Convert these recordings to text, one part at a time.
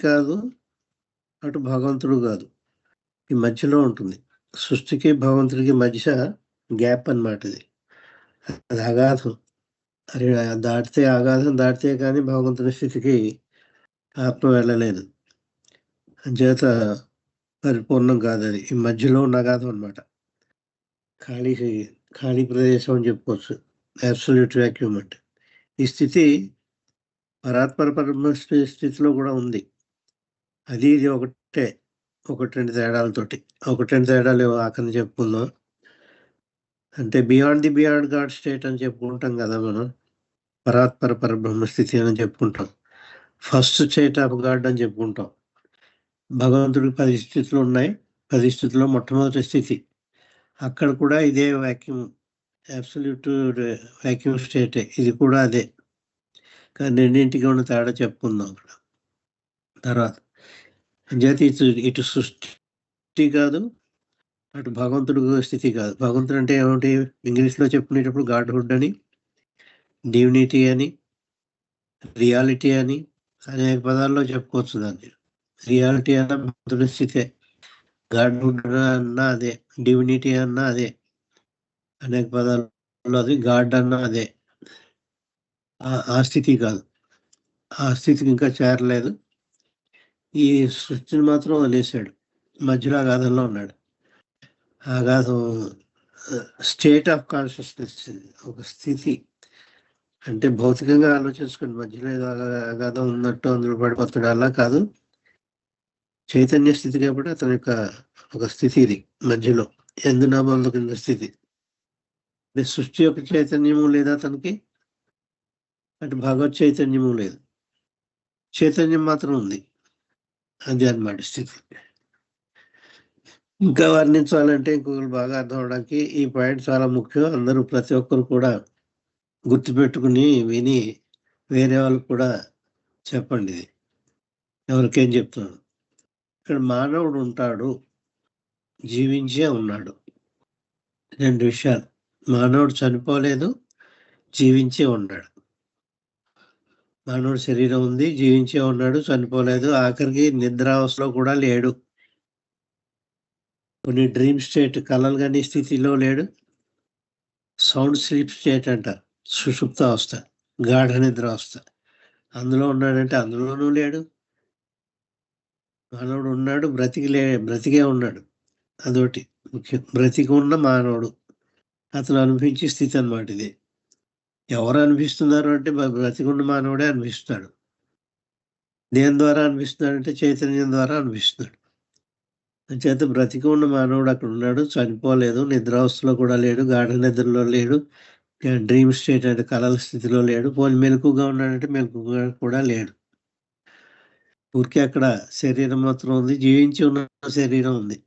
కాదు, అటు భగవంతుడు కాదు. ఈ మధ్యలో ఉంటుంది. సృష్టికి భగవంతుడికి మధ్య గ్యాప్ అన్నమాట ఇది. అది అగాధం. అది దాటితే అగాధం దాటితే కానీ భగవంతుని స్థితికి ఆత్మ వెళ్ళలేదు. అంచేత పరిపూర్ణం కాదది. ఈ మధ్యలో ఉన్న అగాధం అనమాట. ఖాళీ ఖాళీ ప్రదేశం అని చెప్పుకోవచ్చు. అబ్సల్యూట్ వాక్యూమ్ అంటే. ఈ స్థితి పరమ స్థితిలో కూడా ఉంది. అది ఇది ఒకటే. 1, 2 తేడాలతోటి. 1, 2 తేడాలు ఆఖరిని చెప్పుకుందాం. అంటే beyond the beyond God state అని చెప్పుకుంటాం కదా మనం. పరబ్రహ్మ స్థితి అని చెప్పుకుంటాం. ఫస్ట్ స్టేట్ ఆఫ్ గాడ్ అని చెప్పుకుంటాం. భగవంతుడికి 10 స్థితులు ఉన్నాయి. 10 స్థితిలో మొట్టమొదటి స్థితి. అక్కడ కూడా ఇదే వాక్యూమ్, అబ్సల్యూట్ వాక్యూమ్ స్టేటే. ఇది కూడా అదే. కానీ రెండింటికి ఉన్న తేడా చెప్పుకుందాం అక్కడ తర్వాత. అంచేత ఇటు సృష్టి కాదు, అటు భగవంతుడు స్థితి కాదు. భగవంతుడు అంటే ఏమిటి? ఇంగ్లీష్లో చెప్పుకునేటప్పుడు గాడ్హుడ్ అని, డివినిటీ అని, రియాలిటీ అని అనేక పదాల్లో చెప్పుకోవచ్చు దాన్ని. రియాలిటీ అన్న భగవంతుడి స్థితే, గాడ్హుడ్ అన్నా అదే, డివినిటీ అన్నా అదే, అనేక పదాల్లో అది. గాడ్ అన్నా అదే. ఆ స్థితి కాదు. ఆ స్థితికి ఇంకా చేరలేదు. ఈ సృష్టిని మాత్రం వదిలేశాడు. మధ్యలో అగాధంలో ఉన్నాడు. అగాధం స్టేట్ ఆఫ్ కాన్షియస్నెస్, ఒక స్థితి. అంటే భౌతికంగా ఆలోచించుకోండి, మధ్యలో ఏదో అగాధం ఉన్నట్టు అందులో పడిపోతాడు, అలా కాదు. చైతన్య స్థితి కాబట్టి అతని యొక్క ఒక స్థితి ఇది మధ్యలో, ఎందునామాల కింద స్థితి. సృష్టి యొక్క చైతన్యము లేదా అతనికి, అటు భగవత్ చైతన్యము లేదు, చైతన్యం మాత్రం ఉంది. అది అన్నమాట స్థితి. ఇంకా వర్ణించాలంటే ఇంకొకరు బాగా అర్థం అవడానికి ఈ పాయింట్ చాలా ముఖ్యం. అందరూ ప్రతి ఒక్కరు కూడా గుర్తుపెట్టుకుని విని వేరే వాళ్ళకు కూడా చెప్పండి. ఇది ఎవరికేం చెప్తున్నాను. ఇక్కడ మానవుడు ఉంటాడు, జీవించే ఉన్నాడు. 2 విషయాలు. మానవుడు చనిపోలేదు, జీవించే ఉన్నాడు. మానవుడు శరీరం ఉంది, జీవించే ఉన్నాడు, చనిపోలేదు. ఆఖరికి నిద్రావస్థలో కూడా లేడు. కొన్ని డ్రీమ్ స్టేట్, కలలు కానీ స్థితిలో లేడు. సౌండ్ స్లీప్ స్టేట్ అంటారు, సుషుప్త అవస్థ, గాఢ నిద్ర అవస్థ. అందులో ఉన్నాడంటే అందులోనూ లేడు. మానవుడు ఉన్నాడు, బ్రతికే ఉన్నాడు. అదొకటి ముఖ్యం. బ్రతికి ఉన్న మానవుడు అతను అనిపించే స్థితి అన్నమాట ఇది. ఎవరు అనిపిస్తున్నారు అంటే బ్రతికున్న మానవుడే అనిపిస్తాడు. దేని ద్వారా అనిపిస్తున్నాడు అంటే చైతన్యం ద్వారా అనిపిస్తున్నాడు. అంచేత బ్రతికి ఉన్న మానవుడు అక్కడ ఉన్నాడు, చనిపోలేదు, నిద్రావస్థలో కూడా లేడు, గాఢ నిద్రలో లేడు, డ్రీమ్ స్టేట్ అంటే కలల స్థితిలో లేడు. పోనీ మెలకుగా ఉన్నాడంటే మెలకుగా కూడా లేడు. ఊరికే అక్కడ శరీరం మాత్రం ఉంది, జీవించి ఉన్న శరీరం ఉంది.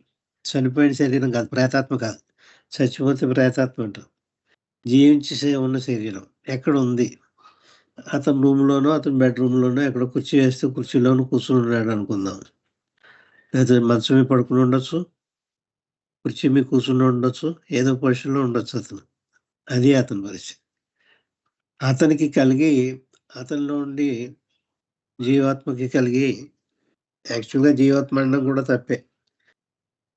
చనిపోయిన శరీరం కాదు, ప్రేతాత్మ కాదు. చచ్చిపోతే ప్రేతాత్మ అంటాం. జీవించి ఉన్న శరీరం ఎక్కడ ఉంది? అతని రూమ్లోనో, అతని బెడ్రూమ్లోనో ఎక్కడో కుర్చీ వేస్తే కుర్చీలోనూ కూర్చుని ఉన్నాడు అనుకుందాం. లేదా మంచం మీద పడుకుని ఉండొచ్చు, కుర్చీ మీద కూర్చుని ఉండొచ్చు, ఏదో పొజిషన్లో ఉండొచ్చు అతను. అది అతని పరిస్థితి. అతనికి కలిగి, అతనిలో ఉండి జీవాత్మకి కలిగి, యాక్చువల్గా జీవాత్మ అనడం కూడా తప్పే.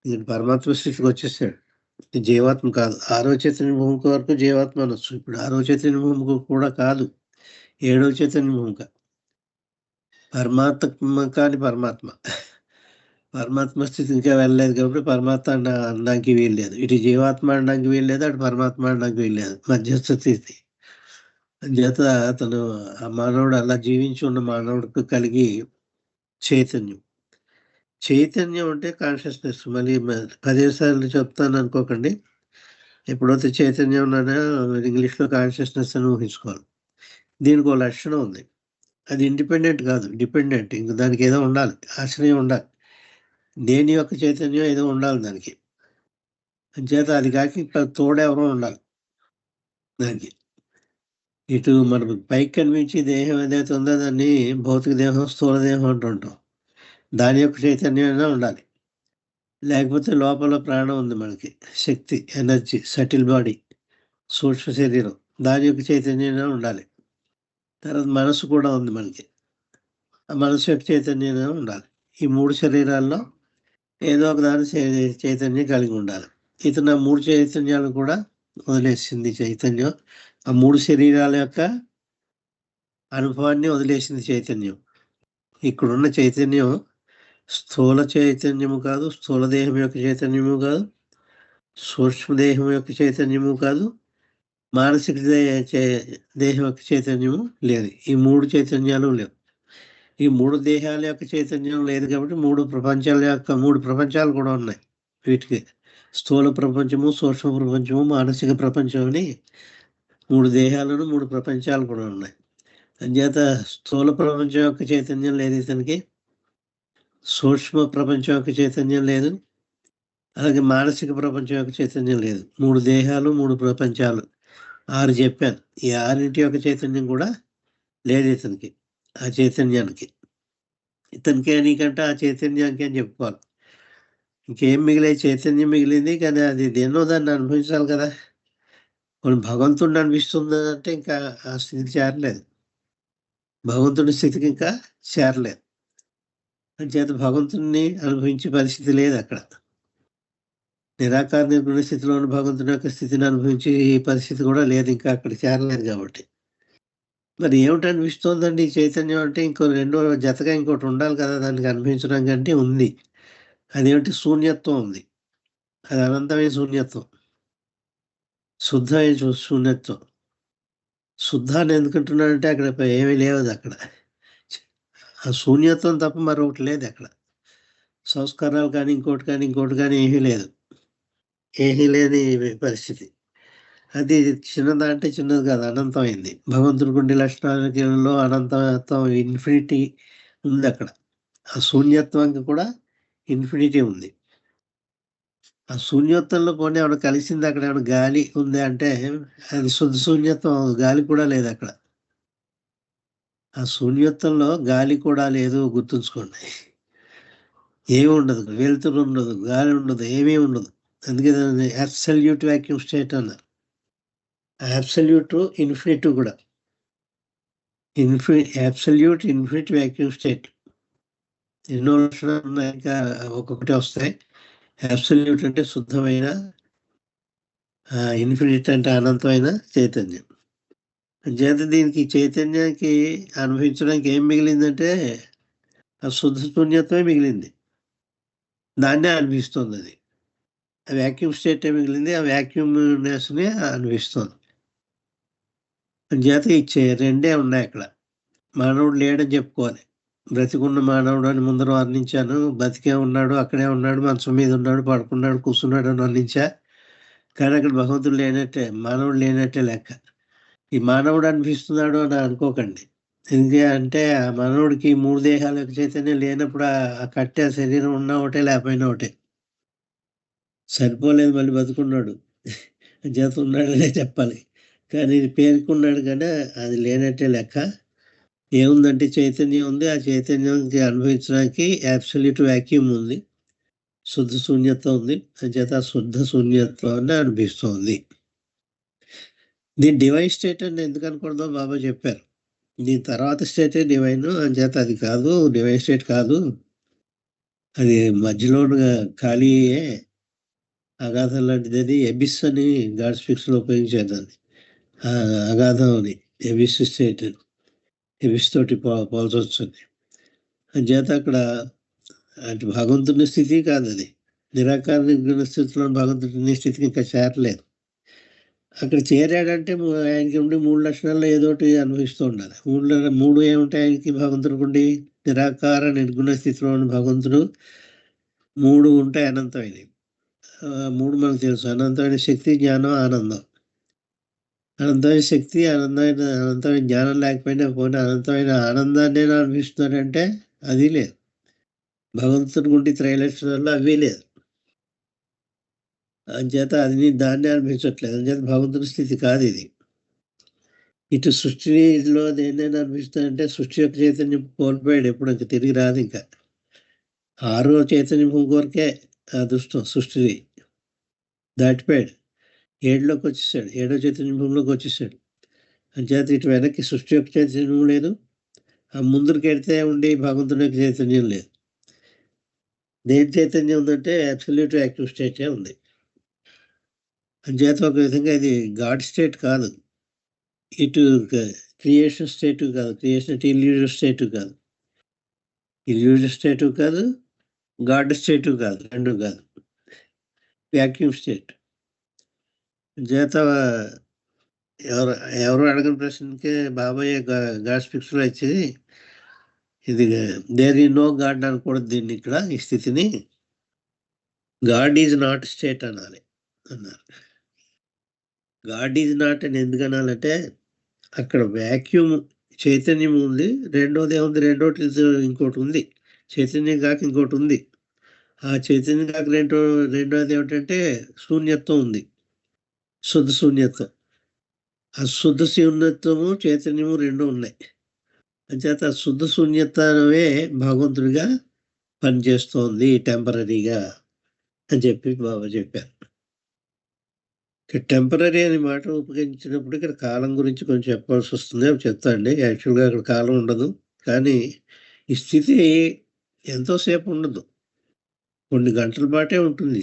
ఇది పరమాత్మ స్థితికి వచ్చేసాడు. జీవాత్మ కాదు. 6వ చైతన్య భూమిక వరకు జీవాత్మ అనొచ్చు. ఇప్పుడు 6వ చైతన్య భూమిక కూడా కాదు, 7వ చైతన్య భూమిక. పరమాత్మ కాని పరమాత్మ. పరమాత్మ స్థితి ఇంకా వెళ్ళలేదు కాబట్టి పరమాత్మ అనడానికి వీల్లేదు. ఇటు జీవాత్మ అనడానికి వీల్లేదు, అటు పరమాత్మ అనడానికి వీల్లేదు. మధ్యస్థ స్థితి. చేత అతను ఆ మానవుడు అలా జీవించి ఉన్న మానవుడికి కలిగి చైతన్యం. చైతన్యం అంటే కాన్షియస్నెస్. మళ్ళీ 10 సార్లు చెప్తాను అనుకోకండి. ఎప్పుడైతే చైతన్యం ఉన్నానో ఇంగ్లీష్లో కాన్షియస్నెస్ అని ఊహించుకోవాలి. దీనికి ఒక లక్షణం ఉంది. అది ఇండిపెండెంట్ కాదు, డిపెండెంట్. ఇంక దానికి ఏదో ఉండాలి, ఆశ్రయం ఉండాలి. దేని యొక్క చైతన్యం ఏదో ఉండాలి దానికి. అంచేత అది కాక ఇక్కడ తోడెవరో ఉండాలి దానికి. ఇటు మనకు పైకి కనిపించే దేహం ఏదైతే ఉందో దాన్ని భౌతిక దేహం, స్థూల దేహం అంటుంటాం. దాని యొక్క చైతన్యమైనా ఉండాలి. లేకపోతే లోపల ప్రాణం ఉంది మనకి, శక్తి, ఎనర్జీ, సటిల్ బాడీ, సూక్ష్మ శరీరం, దాని యొక్క చైతన్యమైనా ఉండాలి. తర్వాత మనసు కూడా ఉంది మనకి. మనసు యొక్క చైతన్యం ఉండాలి. ఈ 3 శరీరాల్లో ఏదో ఒక దాని చైతన్యం కలిగి ఉండాలి. ఇతను ఆ 3 చైతన్యాలు కూడా వదిలేసింది చైతన్యం. ఆ 3 శరీరాల యొక్క అనుభవాన్ని వదిలేసింది చైతన్యం. ఇక్కడున్న చైతన్యం స్థూల చైతన్యము కాదు, స్థూల దేహం యొక్క చైతన్యము కాదు, సూక్ష్మదేహం యొక్క చైతన్యము కాదు, మానసిక దేహం యొక్క చైతన్యము లేదు. ఈ 3 చైతన్యాలు లేవు. ఈ 3 దేహాల యొక్క చైతన్యం లేదు కాబట్టి 3 ప్రపంచాల యొక్క 3 ప్రపంచాలు కూడా ఉన్నాయి వీటికి. స్థూల ప్రపంచము, సూక్ష్మ ప్రపంచము, మానసిక ప్రపంచం అని 3 దేహాలను 3 ప్రపంచాలు కూడా ఉన్నాయి. అంచేత స్థూల ప్రపంచం యొక్క చైతన్యం లేదు ఇతనికి, సూక్ష్మ ప్రపంచం యొక్క చైతన్యం లేదు, అలాగే మానసిక ప్రపంచం యొక్క చైతన్యం లేదు. 3 దేహాలు, 3 ప్రపంచాలు 6 చెప్పాను. ఈ 6 యొక్క చైతన్యం కూడా లేదు ఇతనికి. ఆ చైతన్యానికి ఇతనికి నీకంటే ఆ చైతన్యానికి అని చెప్పుకోవాలి. ఇంకేం మిగిలే చైతన్యం మిగిలింది, కానీ అది దేన్నో దాన్ని అనుభవించాలి కదా. కొన్ని భగవంతుడిని అనిపిస్తుంది అంటే ఇంకా ఆ స్థితికి చేరలేదు, భగవంతుడి స్థితికి ఇంకా చేరలేదు. అంచేత భగవంతుడిని అనుభవించే పరిస్థితి లేదు అక్కడ. నిరాకార నిర్గుణ స్థితిలో ఉన్న భగవంతుని యొక్క స్థితిని అనుభవించే ఈ పరిస్థితి కూడా లేదు, ఇంకా అక్కడ చేరలేదు కాబట్టి. మరి ఏమిటి అనిపిస్తోందండి ఈ చైతన్యం అంటే? ఇంకో రెండో జతగా ఇంకోటి ఉండాలి కదా దానికి అనిపించడం కంటే ఉంది. అదేమిటి? శూన్యత్వం ఉంది. అది అనంతమైన శూన్యత్వం, శుద్ధమైన శూన్యత్వం. శుద్ధాన్ని ఎందుకంటున్నాడంటే అక్కడ ఏమీ లేవు అక్కడ. ఆ శూన్యత్వం తప్ప మరొకటి లేదు అక్కడ. సంస్కారాలు కానీ ఇంకోటి కానీ ఏమీ లేదు. ఏమీ లేని పరిస్థితి. అది చిన్నదా అంటే చిన్నది కాదు, అనంతమైంది. భగవంతుడికి ఉండే లక్షణాలలో అనంతత్వం, ఇన్ఫినిటీ ఉంది అక్కడ. ఆ శూన్యత్వానికి కూడా ఇన్ఫినిటీ ఉంది. ఆ శూన్యత్వంలో పోనీ ఏమైనా కలిసింది, అక్కడ ఏమైనా గాలి ఉంది అంటే అది శుద్ధ శూన్యత్వం. గాలి కూడా లేదు అక్కడ. ఆ శూన్యత్వంలో గాలి కూడా లేదు, గుర్తుంచుకోండి. ఏమి ఉండదు, వెలుతురు ఉండదు, గాలి ఉండదు, ఏమీ ఉండదు. అందుకే దాన్ని అబ్సల్యూట్ వాక్యూమ్ స్టేట్ అన్నారు. అబ్సల్యూట్ ఇన్ఫినిటీ కూడా అబ్సల్యూట్ ఇన్ఫినిట్ వాక్యూమ్ స్టేట్. ఎన్నో లక్షణాలు ఉన్నాయి, ఇంకా ఒక్కొక్కటి వస్తాయి. అబ్సల్యూట్ అంటే శుద్ధమైన, ఇన్ఫినిట్ అంటే అనంతమైన చైతన్యం. చేత దీనికి చైతన్యానికి అనుభవించడానికి ఏం మిగిలిందంటే ఆ శుద్ధ శూన్యత్వమే మిగిలింది. దాన్నే అనిపిస్తుంది. అది ఆ వ్యాక్యూమ్ స్టేటే మిగిలింది. ఆ వ్యాక్యూమ్నెస్ని అనిపిస్తుంది. చేత ఇచ్చే రెండే ఉన్నాయి అక్కడ. మానవుడు లేడని చెప్పుకోవాలి. బ్రతికున్న మానవుడు అని ముందర వర్ణించాను. బతికే ఉన్నాడు, అక్కడే ఉన్నాడు, మంచం మీద ఉన్నాడు, పడుకున్నాడు, కూర్చున్నాడు అని వర్ణించా. కానీ అక్కడ భగవంతుడు లేనట్టే, మానవుడు లేనట్టే లెక్క. ఈ మానవుడు అనిపిస్తున్నాడు అని అనుకోకండి. ఎందుకంటే ఆ మానవుడికి 3 దేహాల యొక్క చైతన్యం లేనప్పుడు ఆ కట్టె శరీరం ఉన్నా ఒకటే, లేకపోయినా ఒకటే. సరిపోలేదు, మళ్ళీ బతుకున్నాడు చేత ఉన్నాడనే చెప్పాలి. కానీ ఇది పేరుకున్నాడు కానీ అది లేనట్టే లెక్క. ఏముందంటే చైతన్యం ఉంది. ఆ చైతన్యానికి అనుభవించడానికి అబ్సల్యూట్ వాక్యూమ్ ఉంది, శుద్ధ శూన్యత్వం ఉంది. అంచేత ఆ శుద్ధ శూన్యత్వాన్ని అనిపిస్తుంది. దీని డివైన్ స్టేట్ అని ఎందుకు అనకూడదో బాబా చెప్పారు. దీని తర్వాత స్టేటే డివైన్. అంచేత అది కాదు, డివైన్ స్టేట్ కాదు, అది మధ్యలో ఖాళీయే, అగాధం లాంటిది. అది ఎబిస్ అని గాడ్ స్పీక్స్లో ఉపయోగించేదాన్ని. అగాధం అని, ఎబిస్ స్టేట్, ఎబిస్ తోటి పోల్చొచ్చుంది. అంచేత అక్కడ అంటే భగవంతుని స్థితి కాదు అది. నిరాకార నిర్గుణ స్థితిలో భగవంతుని స్థితికి ఇంకా చేరలేదు. అక్కడ చేరాడంటే ఆయనకి ఉండి 3 లక్షణాల్లో ఏదో ఒకటి అనుభవిస్తూ ఉండాలి. 3 ఏముంటాయి ఆయనకి? భగవంతుడికి ఉండి నిరాకార నిర్గుణ స్థితిలో ఉన్న భగవంతుడు 3 ఉంటాయి అనంతమైనవి. 3 మనకు తెలుసు: అనంతమైన శక్తి, జ్ఞానం, ఆనందం. అనంతమైన శక్తి, అనంతమైన జ్ఞానం లేకపోయినా పోనీ అనంతమైన ఆనందాన్ని అనిపిస్తున్నాడంటే అది లేదు. భగవంతుడి గుండి త్రైలక్షణాల్లో అవి లేదు. అంచేత అది దాన్ని అనిపించట్లేదు. అంచేత భగవంతుడి స్థితి కాదు ఇది. ఇటు సృష్టిలో దేన్నైనా అనిపిస్తుందంటే సృష్టి యొక్క చైతన్యం కోల్పోయాడు, ఎప్పుడు ఇంకా తిరిగి రాదు. ఇంకా 6వ చైతన్యం వరకే అదృష్టం. సృష్టిని దాటిపోయాడు, 7లోకి వచ్చేసాడు, 7వ చైతన్యంలోకి వచ్చేసాడు. అంచేత ఇటు వెనక్కి సృష్టి యొక్క చైతన్యం లేదు, ఆ ముందుకెడితే ఉండి భగవంతునికి చైతన్యం లేదు. దేని చైతన్యం ఉందంటే అబ్సల్యూట్ యాక్టివ్ స్టేటే ఉంది. అంచేత ఒక విధంగా ఇది గాడ్ స్టేట్ కాదు. ఇటు క్రియేషన్ స్టేట్ కాదు. క్రియేషన్ అంటే ఇల్యూజన్ స్టేట్ కాదు. ఇల్యూజన్ స్టేట్ కాదు. గాడ్ స్టేట్ కాదు. 2 కాదు. Vacuum state. అంచేత ఎవరు ఎవరు అడగని ప్రశ్నకే బాబాయ్ గాడ్ స్పిక్స్‌లో ఇచ్చి ఇది దేర్ ఈజ్ నో గాడ్ అనకూడదు దీన్ని ఇక్కడ ఈ స్థితిని. గాడ్ ఈజ్ నాట్ స్టేట్ అనాలి అన్నారు. గాడ్ ఈజ్ నాట్ అని ఎందుకు అనాలంటే అక్కడ వాక్యూమ్ చైతన్యం ఉంది. రెండోది ఏముంది? ఇంకోటి ఉంది. చైతన్యం కాక ఇంకోటి ఉంది. ఆ చైతన్యం కాక రెండోది ఏమిటంటే శూన్యత్వం ఉంది. శుద్ధ శూన్యత్వం. ఆ శుద్ధ శూన్యత్వము, చైతన్యము 2 ఉన్నాయి. అంచేత శుద్ధ శూన్యత్వమే భగవంతుడిగా పనిచేస్తోంది టెంపరరీగా అని చెప్పి బాబా చెప్పారు. టెంపరరీ అనే మాట ఉపయోగించినప్పుడు ఇక్కడ కాలం గురించి కొంచెం చెప్పాల్సి వస్తుంది. అవి చెప్తా అండి. యాక్చువల్‌గా అక్కడ కాలం ఉండదు. కానీ ఈ స్థితి ఎంతోసేపు ఉండదు. కొన్ని గంటల పాటే ఉంటుంది.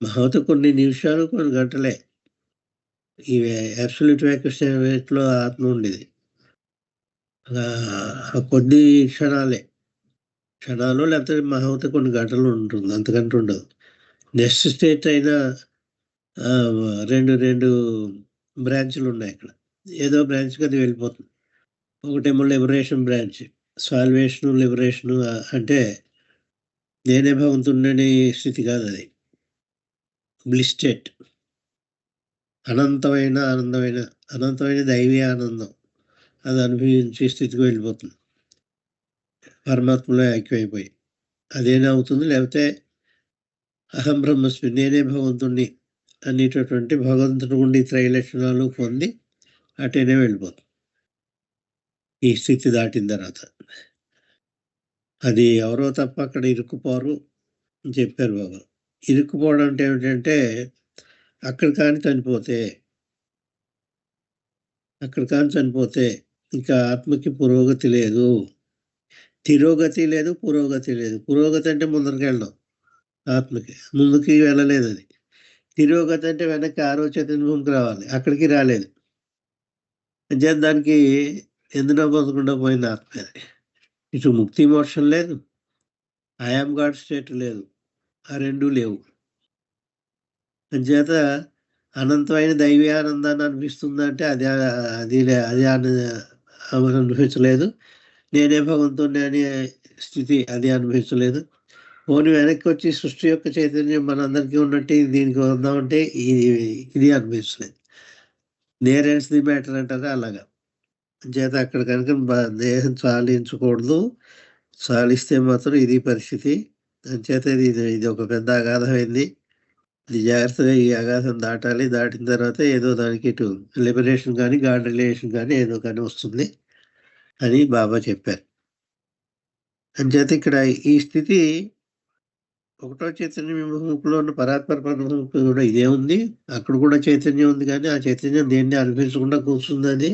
మహా అయితే కొన్ని నిమిషాలు, కొన్ని గంటలే. ఈ అబ్సల్యూట్ వాక్యూమ్ స్టేట్‌లో ఆత్మ ఉండేది. కొద్ది క్షణాలు లేకపోతే మహా అయితే కొన్ని గంటలు ఉంటుంది. అంతకంటే ఉండదు. నెక్స్ట్ స్టేట్ అయినా 2 బ్రాంచ్‌లున్నాయి ఇక్కడ. ఏదో బ్రాంచ్‌కి అది వెళ్ళిపోతుంది. ఒకటేమో లిబరేషన్ బ్రాంచ్. సాల్వేషను, లిబరేషను అంటే నేనే భగవంతుడిననే స్థితి కాదది. Bliss state. అనంతమైన దైవీ ఆనందం. అది అనుభవించే స్థితికి వెళ్ళిపోతుంది. పరమాత్మలో ఐక్యమైపోయి. అదేనా అవుతుంది. లేకపోతే అహం బ్రహ్మస్మి నేనే భగవంతుడిని అనేటటువంటి భగవంతుడి నుండి త్రైలక్షణాలు పొంది అటేనే వెళ్ళిపోతుంది. ఈ స్థితి దాటిన తర్వాత. అది ఎవరో తప్ప అక్కడ ఇరుక్కుపోరు అని చెప్పారు బాబా. ఇరుక్కుపోవడం అంటే ఏమిటంటే అక్కడ కానీ చనిపోతే ఇంకా ఆత్మకి పురోగతి లేదు. తిరోగతి లేదు, పురోగతి లేదు. పురోగతి అంటే ముందరికెళ్ళడం ఆత్మకి. ముందుకి వెళ్ళలేదది. తిరోగతి అంటే వెనక్కి ఆరో చైతన్య భూమికి రావాలి. అక్కడికి రాలేదు. అంచేత దానికి ఎందులో పొందకుండా పోయింది ఆత్మ అది. ఇటు ముక్తి మోక్షం లేదు. ఐ యామ్ గాడ్ స్టేట్ లేదు. ఆ 2 లేవు. అంచేత అనంతమైన దైవీ ఆనందాన్ని అనిపిస్తుందంటే అది అనుభవించలేదు. నేనే భగవంతుడిని అనే స్థితి అది అనుభవించలేదు. పోనీ వెనక్కి వచ్చి సృష్టి యొక్క చైతన్యం మనందరికీ ఉన్నట్టు దీనికి వద్దామంటే ఇది అనిపించలేదు. నేర్ ఎండ్స్ ది మ్యాటర్ అంటారు అలాగా. అంచేత అక్కడ కనుక దేహం చాలించకూడదు. చాలిస్తే మాత్రం ఇది పరిస్థితి. అంచేత ఇది ఒక పెద్ద అగాధమైంది. ఇది జాగ్రత్తగా ఈ అగాధం దాటాలి. దాటిన తర్వాత ఏదో దానికి ఇటు లిబరేషన్ కానీ, గాడ్ రిలేషన్ కానీ ఏదో కానీ వస్తుంది అని బాబా చెప్పారు. అంచేత ఇక్కడ ఈ స్థితి ఒకటో చైతన్య విముఖంలో ఉన్న పరాత్పర పరముఖంలో కూడా ఇదే ఉంది. అక్కడ కూడా చైతన్యం ఉంది కానీ ఆ చైతన్యం దేన్ని అనిపించకుండా కూర్చుంది అది.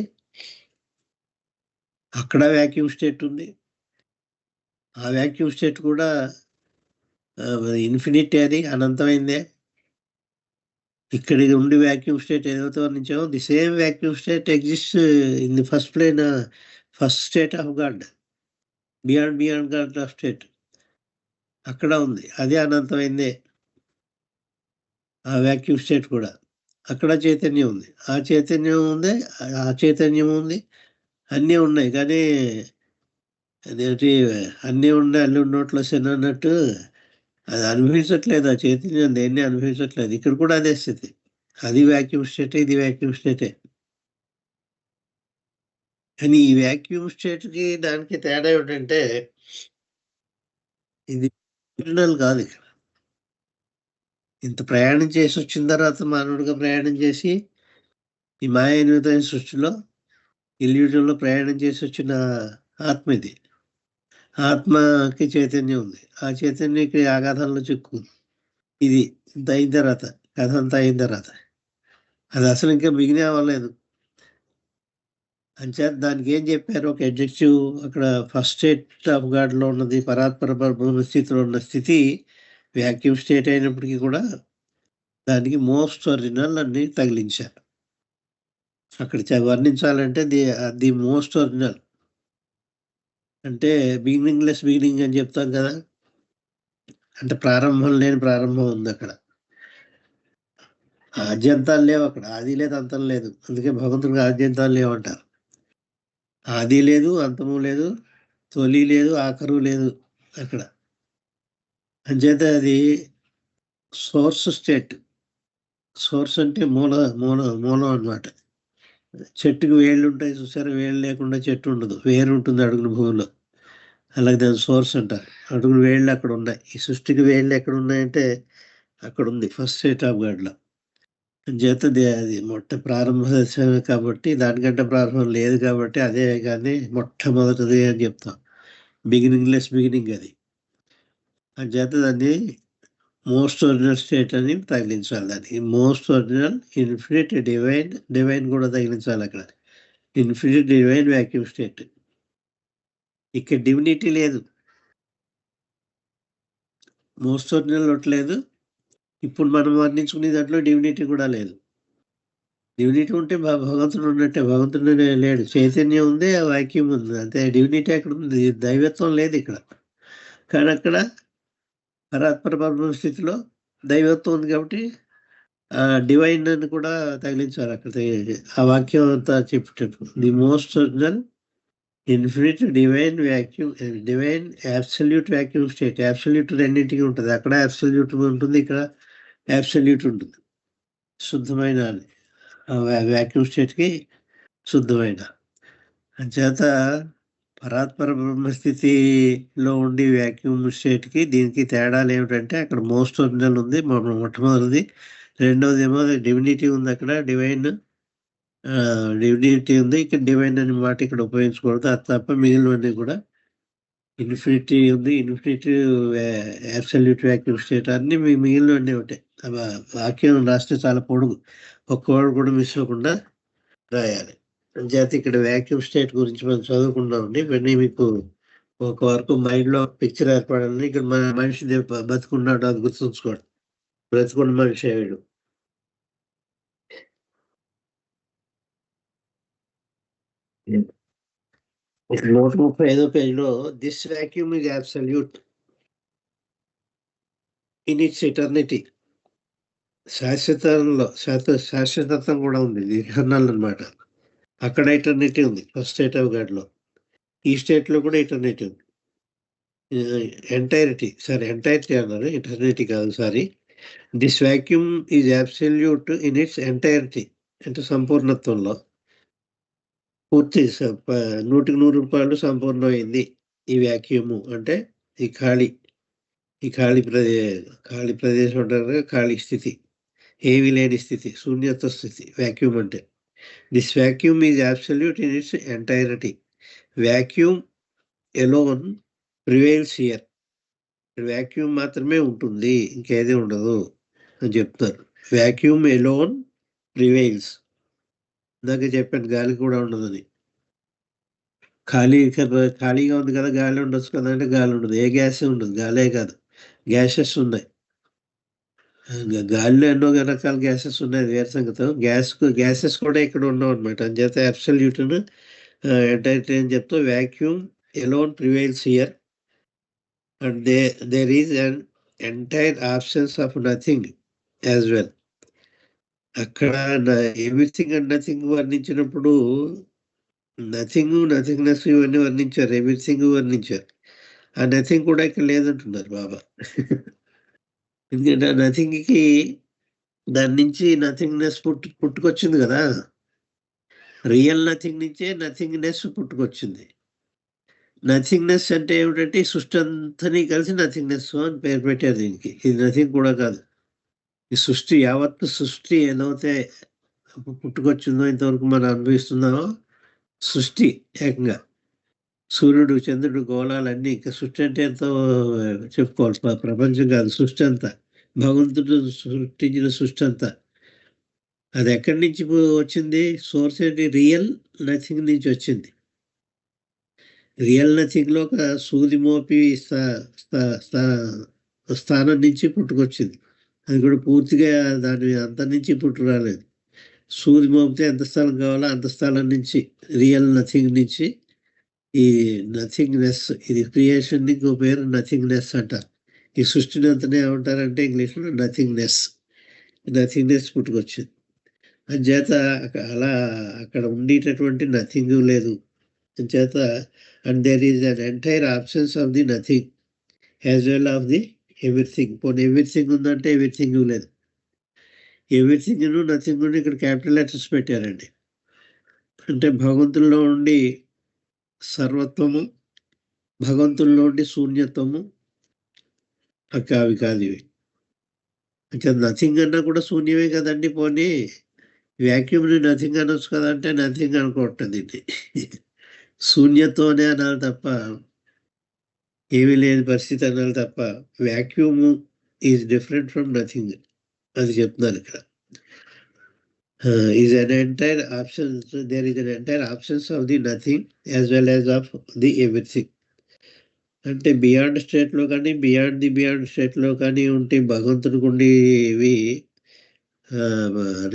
అక్కడ వాక్యూమ్ స్టేట్ ఉంది. ఆ వాక్యూమ్ స్టేట్ కూడా ఇన్ఫినిటీ అది అనంతమైందే. ఇక్కడ ఉండి వాక్యూమ్ స్టేట్ ఏదైతే వర్ణించామో the same vacuum state exists in the first plane first state of God. Beyond God of state. అక్కడ ఉంది. అదే అనంతమైందే. ఆ వాక్యూమ్ స్టేట్ కూడా. అక్కడ చైతన్యం ఉంది. ఆ చైతన్యం ఉంది. అన్నీ ఉన్నాయి. కానీ అదేంటి అన్నీ ఉన్నాయి అల్లుడి నోట్లో శని అన్నట్టు అది అనుభవించట్లేదు. ఆ చైతన్యం దేన్ని అనుభవించట్లేదు. ఇక్కడ కూడా అదే స్థితి. అది వాక్యూమ్ స్టేటే, ఇది వాక్యూమ్ స్టేటే. కానీ ఈ వాక్యూమ్ స్టేట్‌కి దానికి తేడా ఏమిటంటే ఇది ఒరిజినల్ కాదు ఇక్కడ. ఇంత ప్రయాణం చేసి వచ్చిన తర్వాత మానవుడిగా ప్రయాణం చేసి ఈ మాయాన్వితమైన సృష్టిలో ఇల్యూజన్‌లో ప్రయాణం చేసి వచ్చిన ఆత్మ ఇది. ఆత్మకి చైతన్యం ఉంది. ఆ చైతన్యకి అగాధంలో చిక్కుంది. ఇది ఇంత అయిన తర్వాత కథ అంతా అయిన తర్వాత. అది అసలు ఇంకా బిగినే అవ్వలేదు. అంచేత దానికి ఏం చెప్పారు, ఒక అడ్జెక్టివ్ అక్కడ ఫస్ట్ స్టేట్ ఆఫ్ గాడ్లో ఉన్నది పరాత్పర బ్రహ్మ స్థితిలో ఉన్న స్థితి వ్యాక్యూమ్ స్టేట్ అయినప్పటికీ కూడా దానికి మోస్ట్ ఒరిజినల్ అని తగిలించారు. అక్కడ వర్ణించాలంటే ది మోస్ట్ ఒరిజినల్ అంటే బిగినింగ్లెస్ బిగినింగ్ అని చెప్తాం కదా, అంటే ప్రారంభం లేని ప్రారంభం ఉంది అక్కడ. ఆద్యంతాలు లేవు అక్కడ, ఆది లేదు అంతం లేదు. అందుకే భగవంతుడికి ఆద్యంతాలు లేవంటారు. ఆది లేదు, అంతము లేదు, తొలి లేదు, ఆఖరు లేదు అక్కడ. అంచేత అది సోర్స్ స్టేట్. సోర్స్ అంటే మూలం అన్నమాట. చెట్టుకి వేళ్ళు ఉంటాయి చూసారా, వేళ్ళు లేకుండా చెట్టు ఉండదు, వేరు ఉంటుంది అడుగున భూమిలో. అలాగే దాని సోర్స్ అంటారు. అడుగున వేళ్ళు అక్కడ ఉన్నాయి. ఈ సృష్టికి వేళ్ళు ఎక్కడ ఉన్నాయంటే అక్కడ ఉంది, ఫస్ట్ స్టేట్ ఆఫ్ గాడ్లో. చేత అది ప్రారంభ దశ కాబట్టి, దానికంటే ప్రారంభం లేదు కాబట్టి అదే కానీ మొట్టమొదటిది అని చెప్తాం. బిగినింగ్లెస్ బిగినింగ్ అది. చేత దాన్ని మోస్ట్ ఒరిజినల్ స్టేట్ అని తగిలించాలి. దానికి మోస్ట్ ఒరిజినల్ ఇన్ఫినిట్ డివైన్ కూడా తగిలించాలి అక్కడ. Infinite divine vacuum state. ఇక్కడ డివినిటీ లేదు, మోస్ట్ ఒరిజినల్ లేదు. ఇప్పుడు మనం వర్ణించుకునే దాంట్లో డివినిటీ కూడా లేదు. డివినిటీ ఉంటే భగవంతుడు ఉన్నట్టే. భగవంతుడు లేడు, చైతన్యం ఉంది, ఆ వాక్యూమ్ ఉంది, అంతే. డివినిటీ అక్కడ ఉంది, దైవత్వం లేదు ఇక్కడ. కానీ అక్కడ పరాత్పర బ్రహ్మ స్థితిలో దైవత్వం ఉంది కాబట్టి ఆ డివైన్ అని కూడా తగిలించారు అక్కడ. ఆ వాక్యం అంతా చెప్పేటప్పుడు the most original infinite divine absolute vacuum state. Absolute రెండింటికి ఉంటుంది. అక్కడ అబ్సల్యూట్ ఉంటుంది, ఇక్కడ అబ్సల్యూట్ ఉంటుంది. శుద్ధమైన వ్యాక్యూమ్ స్టేట్కి శుద్ధమైన. అంచేత పరాత్పర బ్రహ్మస్థితిలో ఉండి వ్యాక్యూమ్ స్టేట్కి దీనికి తేడాలు ఏమిటంటే అక్కడ మోస్ట్ ఒరిజినల్ ఉంది, మొట్టమొదటిది. రెండవది ఏమో డివినిటీ ఉంది, అక్కడ డివినిటీ ఉంది, ఇక్కడ డివైన్ అనే మాట ఇక్కడ ఉపయోగించకూడదు. అది తప్ప మిగిలినవన్నీ కూడా ఇన్ఫినిటీ ఉంది, ఇన్ఫినిటీ అబ్సల్యూట్ వ్యాక్యూమ్ స్టేట్ అన్ని మిగిలినవన్నీ ఉంటాయి. వాక్యం రాస్తే చాలా పొడుగు, ఒక్క వర్డ్ కూడా మిస్ అవ్వకుండా రాయాలి. అంచేత ఇక్కడ వ్యాక్యూమ్ స్టేట్ గురించి మనం చదువుకున్నామండి. ఇవన్నీ మీకు ఒక వరకు మైండ్లో పిక్చర్ ఏర్పడాలని. ఇక్కడ మన మనిషి బతుకున్నాడు, అది గుర్తుంచుకోండి. బ్రతుకున్న మనిషి వీడు. 135వ పేజీలో this vacuum is absolute in its eternity. శాశ్వతత్వం కూడా ఉంది, ఇటర్నల్ అన్నమాట. అక్కడ ఎటర్నిటీ ఉంది ఫస్ట్ స్టేట్ ఆఫ్ గాడ్లో. ఈ స్టేట్లో కూడా ఎటర్నిటీ ఉంది. ఎంటైరిటీ అన్నారు, ఎటర్నిటీ కాదు, sorry. This vacuum is absolute in it's entirety అంటే సంపూర్ణత్వంలో. పూర్తి 100% సంపూర్ణమైంది ఈ వ్యాక్యూము అంటే ఈ ఖాళీ ప్రదేశం అంటారు, ఖాళీ స్థితి, ఏమీ లేని స్థితి, శూన్యత్వ స్థితి వ్యాక్యూమ్ అంటే. This vacuum is absolute in it's entirety. Vacuum alone prevails here. Vacuum మాత్రమే ఉంటుంది, ఇంకేది ఉండదు అని చెప్తారు. Vacuum alone prevails. ఇందాక చెప్పాను గాలి కూడా ఉండదని. ఖాళీగా ఉంది కదా, గాలి ఉండొచ్చు కదా అంటే గాలి ఉండదు. ఏ గ్యాస్ ఉండదు, గాలే కాదు, గ్యాసెస్ ఉన్నాయి. గాలిలో ఎన్నో రకాల గ్యాసెస్ ఉన్నాయి, వేరే సంగతం. గ్యాసెస్ కూడా ఇక్కడ ఉండవు అనమాట. అంచేత అబ్సల్యూట్ ఎంటైరిటీ అని చెప్తూ vacuum alone prevails here and there is an entire absence of nothing as well. అక్కడ ఎవ్రీథింగ్ అండ్ నథింగ్ వర్ణించినప్పుడు నథింగ్నెస్ ఇవన్నీ వర్ణించారు, ఎవ్రీథింగ్ వర్ణించారు. ఆ నథింగ్ కూడా ఇక్కడ లేదంటున్నారు బాబా. ఎందుకంటే ఆ నథింగ్కి దాని నుంచి నథింగ్నెస్ పుట్టుకొచ్చింది కదా. రియల్ నథింగ్ నుంచే నథింగ్నెస్ పుట్టుకొచ్చింది. నథింగ్నెస్ అంటే ఏమిటంటే ఈ సృష్టి అంతని కలిసి నథింగ్నెస్ అని పేరు పెట్టారు దీనికి. ఇది నథింగ్ కూడా కాదు. ఈ సృష్టి యావత్తు సృష్టి ఏదైతే పుట్టుకొచ్చిందో, ఇంతవరకు మనం అనుభవిస్తున్నామో సృష్టి ఏకంగా సూర్యుడు, చంద్రుడు, గోళాలన్నీ, ఇంకా సృష్టి అంటే ఎంతో చెప్పుకోవాలి. ప్రపంచం కాదు, సృష్టి అంతా, భగవంతుడు సృష్టించిన సృష్టి అంతా. అది ఎక్కడి నుంచి వచ్చింది? సోర్స్ ఏంటి? రియల్ నథింగ్ నుంచి వచ్చింది. రియల్ నథింగ్లో ఒక సూది మోపి స్థానం నుంచి పుట్టుకొచ్చింది. అది కూడా పూర్తిగా దాని అంత నుంచి పుట్టు రాలేదు. సూది మోపితే ఎంత స్థలం కావాలో అంత స్థలం నుంచి, రియల్ నథింగ్ నుంచి ఈ నథింగ్నెస్, ఇది క్రియేషన్ ఇంకో పేరు నథింగ్నెస్ అంటారు. ఈ సృష్టిని అంతనే ఏమంటారంటే ఇంగ్లీష్లో నథింగ్నెస్ పుట్టుకొచ్చింది. అంచేత అలా అక్కడ ఉండేటటువంటి నథింగ్ లేదు. అంచేత and there is an entire absence of the nothing as well of the everything. పోనీ ఎవ్రీథింగ్ ఉందంటే ఎవ్రీథింగ్ లేదు. ఎవ్రీథింగ్ నథింగ్ ఇక్కడ క్యాపిటల్ లెటర్స్ పెట్టారండి. అంటే భగవంతుల్లో ఉండి సర్వత్వము, భగవంతుల్లో ఉండి శూన్యత్వము అవి కాదు ఇవి. ఇంకా నథింగ్ అన్నా కూడా శూన్యమే కదండి. పోనీ వ్యాక్యూమ్ని నథింగ్ అనొచ్చు కదంటే నథింగ్ అనుకోవట్లేదు ఇది. శూన్యత్వమే అనాలి తప్ప, ఏమీ లేని పరిస్థితి అనాలి తప్ప, vacuum is different from nothing. అది చెప్తున్నారు ఇక్కడ. is an entire absence, there is an entire absence of the nothing as well as of the everything. అంటే బియాండ్ స్టేట్లో కానీ బియాండ్ స్టేట్లో కానీ ఉంటే భగవంతుడికి ఉండేవి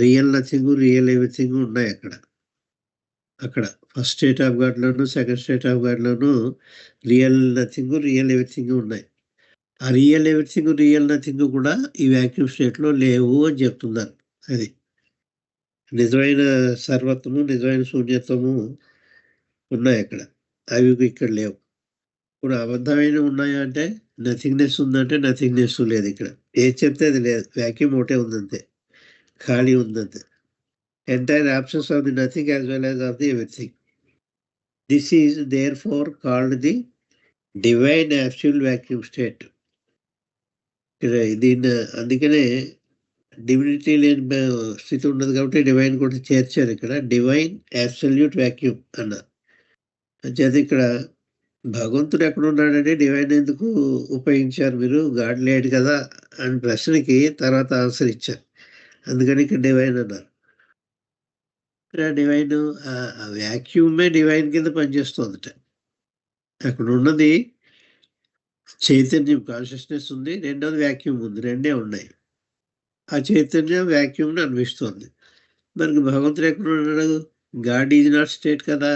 రియల్ నథింగ్, రియల్ ఎవ్రీథింగ్ ఉన్నాయి అక్కడ ఫస్ట్ స్టేట్ ఆఫ్ గాడ్లోను, సెకండ్ స్టేట్ ఆఫ్ గాడ్లోను రియల్ నథింగ్, రియల్ ఎవ్రీథింగ్ ఉన్నాయి. ఆ రియల్ ఎవ్రీథింగ్, రియల్ నథింగ్ కూడా ఈ వ్యాక్యూమ్ స్టేట్లో లేవు అని చెప్తున్నారు. అది నిజమైన సర్వత్వము, నిజమైన శూన్యత్వము ఉన్నాయి అక్కడ, అవి ఇక్కడ లేవు. ఇప్పుడు అబద్ధమైన ఉన్నాయా అంటే నథింగ్నెస్ ఉందంటే నథింగ్నెస్ లేదు. ఇక్కడ ఏది చెప్తే అది లేదు, వ్యాక్యూమ్ ఒకటే ఉందంతే, ఖాళీ ఉందంతే. Entire absence of the nothing as well as of the everything. This is therefore called the divine absolute vacuum state. దీన్ని అందుకనే డివినిటీ లేని స్థితి ఉండదు కాబట్టి డివైన్ కూడా చేర్చారు ఇక్కడ. డివైన్ అబ్సల్యూట్ వాక్యూమ్ అన్నారు. అంచేది ఇక్కడ భగవంతుడు ఎక్కడ ఉన్నాడంటే డివైన్ ఎందుకు ఉపయోగించారు మీరు? గాడ్ లేడు కదా అని ప్రశ్నకి తర్వాత ఆన్సర్ ఇచ్చారు. అందుకని ఇక్కడ డివైన్ అన్నారు. ఇక్కడ డివైన్ వ్యాక్యూమే డివైన్ కింద పనిచేస్తుందట. అక్కడ ఉన్నది చైతన్యం, కాన్షియస్నెస్ ఉంది, రెండోది వ్యాక్యూమ్ ఉంది, రెండే ఉన్నాయి. ఆ చైతన్యం వ్యాక్యూమ్ని అనిపిస్తుంది. మనకి భగవంతుడు ఎక్కడ ఉన్నాడు? గాడ్ ఈజ్ నాట్ స్టేట్ కదా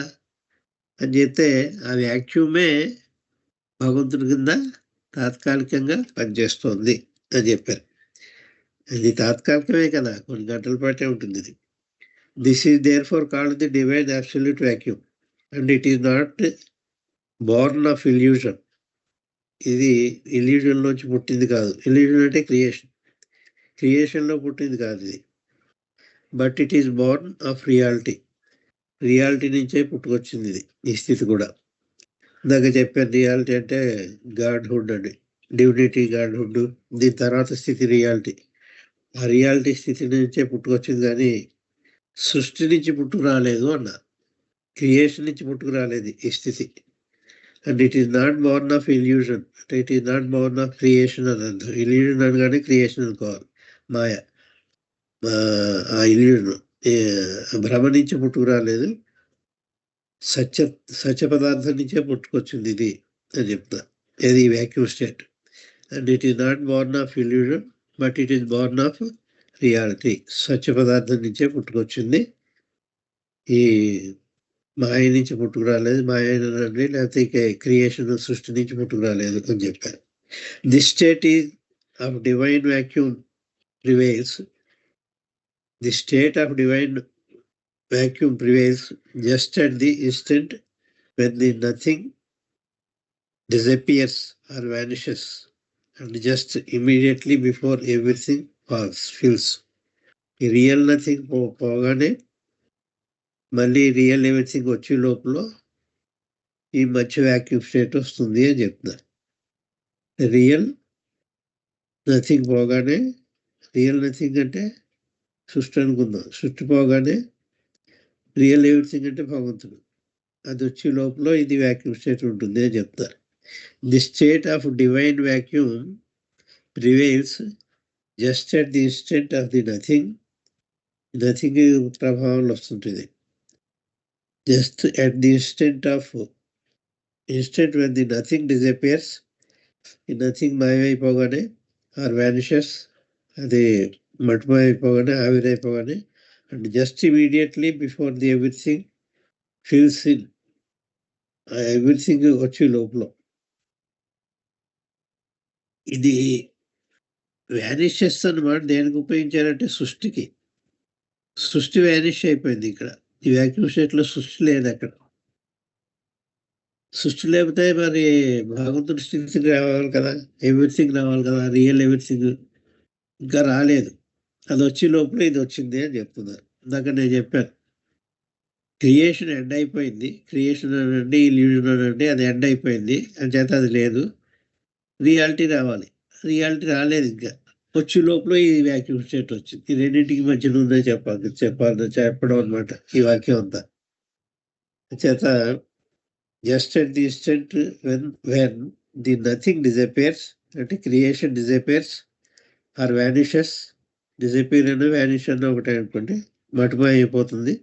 అని చెప్తే ఆ వ్యాక్యూమే భగవంతుడి కింద తాత్కాలికంగా పనిచేస్తుంది అని చెప్పారు. ఇది తాత్కాలికమే కదా, కొన్ని గంటల పాటే ఉంటుంది ఇది. This is therefore called the divine absolute vacuum and it is not born of illusion. ఇది ఇల్యూజన్లోంచి పుట్టింది కాదు. ఇల్యూజన్ అంటే క్రియేషన్లో పుట్టింది కాదు ఇది. But it is born of reality నుంచే పుట్టుకొచ్చింది ఇది. ఈ స్థితి కూడా ఇందాక చెప్పాను, రియాలిటీ అంటే గాడ్హుడ్ అండి, డివినిటీ, గాడ్హుడ్. దీని తర్వాత స్థితి రియాలిటీ. ఆ రియాలిటీ స్థితి నుంచే పుట్టుకొచ్చింది కానీ సృష్టి నుంచి పుట్టుకు రాలేదు అన్న, క్రియేషన్ నుంచి పుట్టుకు రాలేదు ఈ స్థితి. And it is not born of illusion అంటే it is not born of creation అని అర్థం. ఇల్యూషన్ అనగానే క్రియేషన్ అనుకోవాలి, మాయ. ఆ ఇల్యూషన్ భ్రమ నుంచి పుట్టుకు రాలేదు, సత్య పదార్థం నుంచే పుట్టుకొచ్చింది ఇది అని చెప్తా. ఇది vacuum state. And it is not born of illusion but it is born of reality. సత్య పదార్థం నుంచే పుట్టుకొచ్చింది, ఈ మాయ నుంచి పుట్టుకు రాలేదు. మాయ రండి లేకపోతే ఇక క్రియేషన్, సృష్టి నుంచి పుట్టుకు రాలేదు అని చెప్పారు. This state is of divine vacuum prevails. The state of divine vacuum prevails just at the instant when the nothing disappears or vanishes, and just immediately before everything fills. ఈ రియల్ నథింగ్ పోగానే మళ్ళీ real everything వచ్చే లోపల ఈ మధ్య vacuum state వస్తుంది అని చెప్తున్నారు. రియల్ నథింగ్ పోగానే, రియల్ నథింగ్ అంటే సృష్టి అనుకుందాం, సృష్టి పోగానే రియల్ ఎవ్రీథింగ్ అంటే భగవంతుడు, అది వచ్చే లోపల ఇది వ్యాక్యూమ్ స్టేట్ ఉంటుంది అని చెప్తారు. The state of divine vacuum prevails just at the instant of the nothing nothing ప్రభావంలో వస్తుంటుంది. Just at the instant when the nothing disappears, ఈ నథింగ్ మాయమైపోగానే ఆర్ వానిషెస్, అది మటుమాయమైపోగానే, ఆవిరైపోగానే, and just immediately before the everything fills in, ఆ everything వచ్చి లోపల ఇది వ్యానిషెస్ అన్నమాట. దేనికి ఉపయోగించారంటే సృష్టికి. సృష్టి వ్యానిష్ అయిపోయింది ఇక్కడ. ఈ వ్యాక్యూమ్ స్టేట్లో సృష్టి లేదు అక్కడ. సృష్టి లేకపోతే మరి భగవంతుడి స్థితికి రావాలి కదా, ఎవ్రీథింగ్ రావాలి కదా, రియల్ ఎవ్రీథింగ్ ఇంకా రాలేదు. అది వచ్చే లోపల ఇది వచ్చింది అని చెప్తున్నారు. ఇందాక నేను చెప్పాను, క్రియేషన్ ఎండ్ అయిపోయింది. క్రియేషన్ అనండి, ఇల్యూజన్ అనండి, అది ఎండ్ అయిపోయింది అని చేత అది లేదు. రియాలిటీ రావాలి. రియాలిటీ రాలేదు ఇంకా. వచ్చే లోపల ఈ వ్యాక్యూమ్ స్టేట్ వచ్చింది. ఈ రెండింటికి మధ్యన ఉందని చెప్పడం అనమాట ఈ వాక్యం అంతా. చేత just at the instant when the nothing disappears, అంటే creation disappears or vanishes. Disappear అన్న వానిష్ అన్న ఒకటే అనుకోండి, మటుమాయ అయిపోతుంది.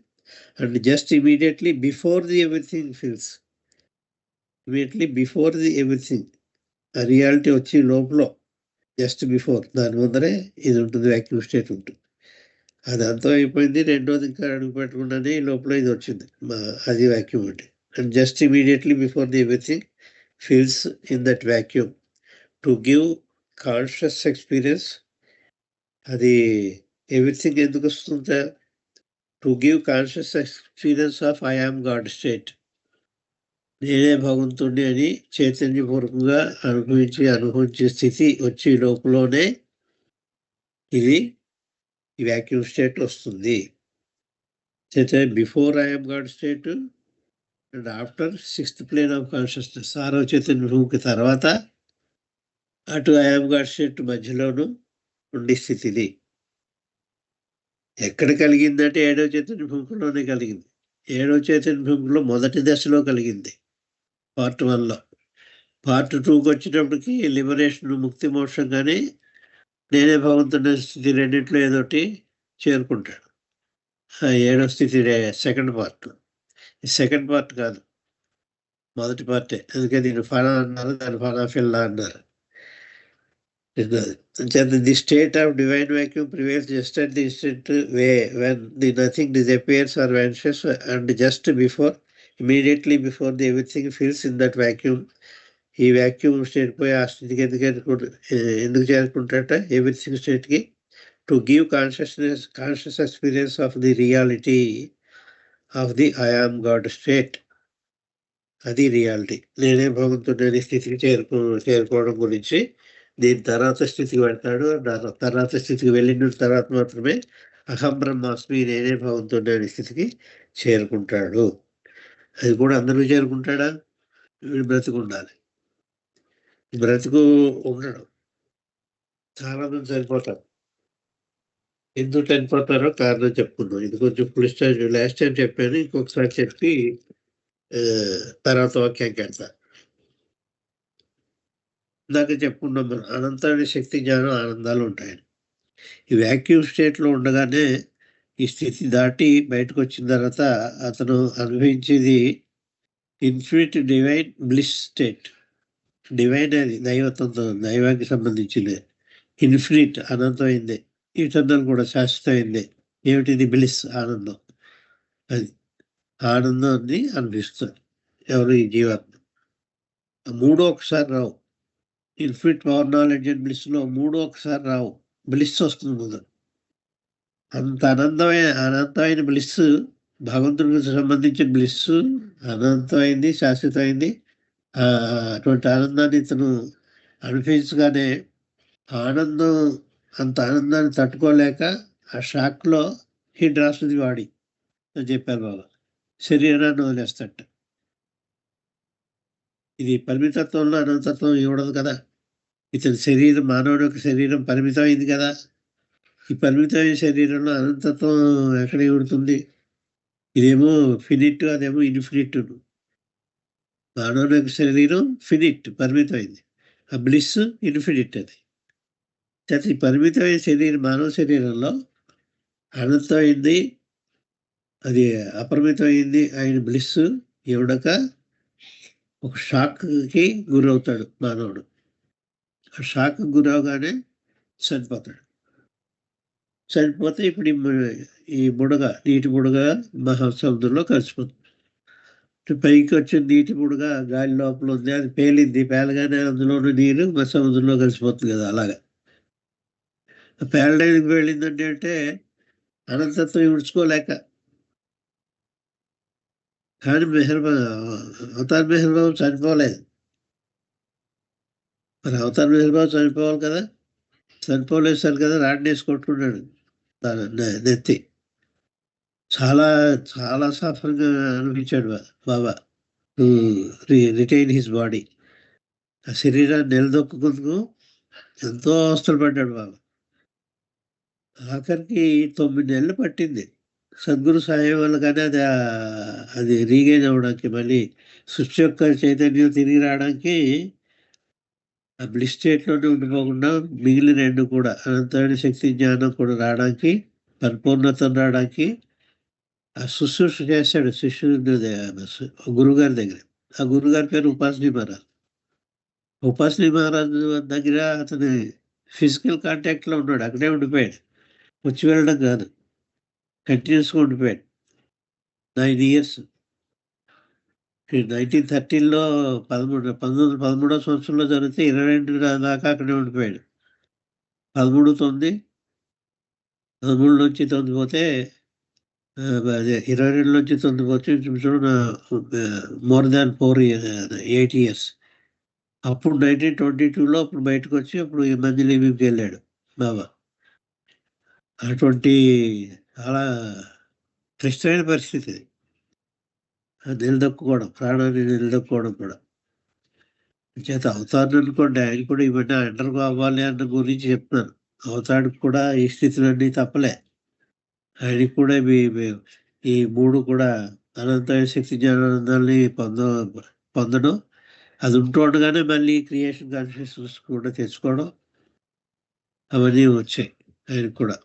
And just immediately before the everything fills, immediately before the everything, ఆ రియాలిటీ వచ్చి లోపల జస్ట్ బిఫోర్, దాని ముందరే ఇది ఉంటుంది, వ్యాక్యూమ్ స్టేట్ ఉంటుంది. అది అంతం అయిపోయింది. రెండోది ఇంకా అడుగు పెట్టకుండానే ఈ లోపల ఇది వచ్చింది, అది వ్యాక్యూమ్ అంటే. And just immediately before the everything fills in that vacuum to give conscious experience. అది ఎవ్రీథింగ్ ఎందుకు వస్తుందా? To give conscious experience of I am God state. నేనే భగవంతుడిని అని చైతన్యపూర్వకంగా అనుభవించే స్థితి వచ్చి లోపలనే ఇది ఈ వ్యాక్యూమ్ స్టేట్ వస్తుంది. Before I am God state and after sixth plane of consciousness, ఆరో చైతన్య భూమికి తర్వాత అటు ఐ యామ్ గాడ్ స్టేట్ మధ్యలోనూ ఉండే స్థితిది. ఎక్కడ కలిగిందంటే ఏడవ చైతన్య భూమిలోనే కలిగింది. ఏడవ చైతన్య భూమిలో మొదటి దశలో కలిగింది, పార్ట్ 1లో. పార్ట్ 2కి వచ్చేటప్పటికి లిబరేషన్, ముక్తి మోక్షం కానీ నేనే భగవంతుడి స్థితి రెండింటిలో ఏదోటి చేరుకుంటాడు. ఏడవ స్థితి సెకండ్ పార్ట్. సెకండ్ పార్ట్ కాదు, మొదటి పార్టే. అందుకే దీన్ని ఫానా అన్నారు, దాని ఫానా ఫిల్లా అన్నారు. The state of divine vacuum prevails just at the instant when the nothing disappears or vanishes and just before, immediately before the everything fills in that vacuum. ఈ వాక్యూమ్ స్టేట్ పోయి ఆ స్థితికి ఎందుకు చేరుకుంటాట? ఎవ్రీథింగ్ స్టేట్కి to give conscious experience of the reality of the I am God state. అది reality. నేనే భగవంతుడి స్థితికి చేరుకోవడం గురించి దీని తర్వాత స్థితికి వెళ్తాడు. తర్వాత స్థితికి వెళ్ళిన తర్వాత మాత్రమే అహం బ్రహ్మాస్మి, నేనే భగవంతుడి అనే స్థితికి చేరుకుంటాడు. అది కూడా అందరూ చేరుకుంటాడా? వీడు బ్రతుకు ఉండాలి. బ్రతుకు ఉండడం. చాలా మంది చనిపోతారు. ఎందుకు చనిపోతారో కారణం చెప్పుకుందాం. ఇది కొంచెం లాస్ట్ టైం చెప్పాను, ఇంకొకసారి చెప్పి తర్వాత వాక్యానికి వెళ్తా. ఇందాక చెప్పుకున్నాం మనం, అనంతమైన శక్తి, జ్ఞానం, ఆనందాలు ఉంటాయని. ఈ వ్యాక్యూమ్ స్టేట్లో ఉండగానే ఈ స్థితి దాటి బయటకు వచ్చిన తర్వాత అతను అనుభవించేది infinite divine bliss state. Divine అది దైవత్వంతో, దైవానికి సంబంధించింది. ఇన్ఫినిట్ అనంతమైంది, ఇటర్నల్ కూడా శాశ్వతమైంది. ఏమిటిది? బ్లిస్, ఆనందం. అది ఆనందాన్ని అనిపిస్తుంది ఎవరు? ఈ జీవాత్మ. మూడో ఒకసారి రావు. ఇన్ఫినిట్ పవర్, నాలెడ్జ్ అండ్ బ్లిస్లో మూడో ఒకసారి రావు. బ్లిస్ వస్తుంది ముందు. అంత అనంతమైన బ్లిస్, భగవంతుడికి సంబంధించిన బ్లిస్ అనంతమైంది, శాశ్వతమైంది. అటువంటి ఆనందాన్ని ఇతను అనుభవించగానే అంత ఆనందాన్ని తట్టుకోలేక ఆ షాక్లో హీ డ్రాప్స్ ది బాడీ అని చెప్పారు బాబా. శరీరాన్ని వదిలేస్తట. ఇది పరిమితత్వంలో అనంతత్వం ఇవ్వడదు కదా. ఇతని శరీరం, మానవుడి యొక్క శరీరం పరిమితమైంది కదా. ఈ పరిమితమైన శరీరంలో అనంతత్వం ఎక్కడ ఇవ్వడుతుంది? ఇదేమో ఫినిట్, అదేమో ఇన్ఫినిట్. మానవుని యొక్క శరీరం ఫినిట్, పరిమితమైంది. ఆ బ్లిస్ ఇన్ఫినిట్. అది ఈ పరిమితమైన శరీరం, మానవ శరీరంలో అనంతమైంది, అది అపరిమితమైంది ఆయన బ్లిస్ ఎవడక ఒక షాక్కి గురవుతాడు మానవుడు. ఆ షాక్ గురవగానే చనిపోతాడు. చనిపోతే ఇప్పుడు ఈ బుడగ, నీటి బుడగ మహాసముద్రంలో కలిసిపోతుంది. పైకి వచ్చిన నీటి బుడగ గాలి లోపల ఉంది, అది పేలింది. పేలగానే అందులోని నీరు సముద్రంలో కలిసిపోతుంది కదా. అలాగా పేలడానికి వెళ్ళిందంటే అంటే అనంతత్వం విడుచుకోలేక. కానీ అవతార్ మెహర్ బాబు చనిపోలేదు. మరి అవతార్ మెహర్ బాబు చనిపోవాలి కదా, చనిపోలేదు సరి కదా, రాడ్నేసి కొట్టుకున్నాడు నెత్తి. చాలా చాలా సఫరింగ్ అనిపించాడు బాబా రిటైన్ హిస్ బాడీ. ఆ శరీరాన్ని నిలదొక్కుందుకు ఎంతో అవస్థలు పడ్డాడు బాబా. ఆఖరికి 9 నెలలు పట్టింది సద్గురు సాయం వల్ల. కానీ అది రీగైన్ అవ్వడానికి, మళ్ళీ సృష్టి యొక్క చైతన్యం తిరిగి రావడానికి ఆ బ్లిస్ స్టేట్లోనే ఉండిపోకుండా మిగిలిన 2 కూడా అనంతమైన శక్తి జ్ఞానం కూడా రావడానికి, పరిపూర్ణతం రావడానికి ఆ శుశ్రూష చేశాడు శిష్యుడు గురుగారి దగ్గర. ఆ గురుగారి పేరు ఉపాసనీ మహారాజ్. ఉపాసనీ మహారాజు దగ్గర అతని ఫిజికల్ కాంటాక్ట్లో ఉన్నాడు, అక్కడే ఉండిపోయాడు, వచ్చి వెళ్ళడం కాదు, కంటిన్యూస్గా ఉండిపోయాడు 9 years. 1913లో 1913వ సంవత్సరంలో జరిగితే 22 దాకా అక్కడే ఉండిపోయాడు. 13 నుంచి తొందిపోతే అదే 22 నుంచి తొందిపోతే మోర్ దాన్ 8 years. అప్పుడు 1922లో అప్పుడు బయటకు వచ్చి అప్పుడు ఈ మంది లీవింగ్కి వెళ్ళాడు బాబా. అటువంటి చాలా క్లిష్టమైన పరిస్థితి నిలదొక్కుకోవడం, ప్రాణాన్ని నిలదొక్కుకోవడం కూడా. చేత అవుతాను అనుకోండి, ఆయన కూడా ఇవన్నీ అండర్ అవ్వాలి అన్న గురించి చెప్తున్నాను. అవుతాడికి కూడా ఈ స్థితులన్నీ తప్పలే. ఆయనకి కూడా ఈ 3 కూడా అనంతమైన శక్తి జ్ఞానానందాన్ని పొందడం, అది ఉంటూ ఉండగానే మళ్ళీ క్రియేషన్ కాన్షియస్నెస్ కూడా తెచ్చుకోవడం, అవన్నీ వచ్చాయి ఆయనకు కూడా.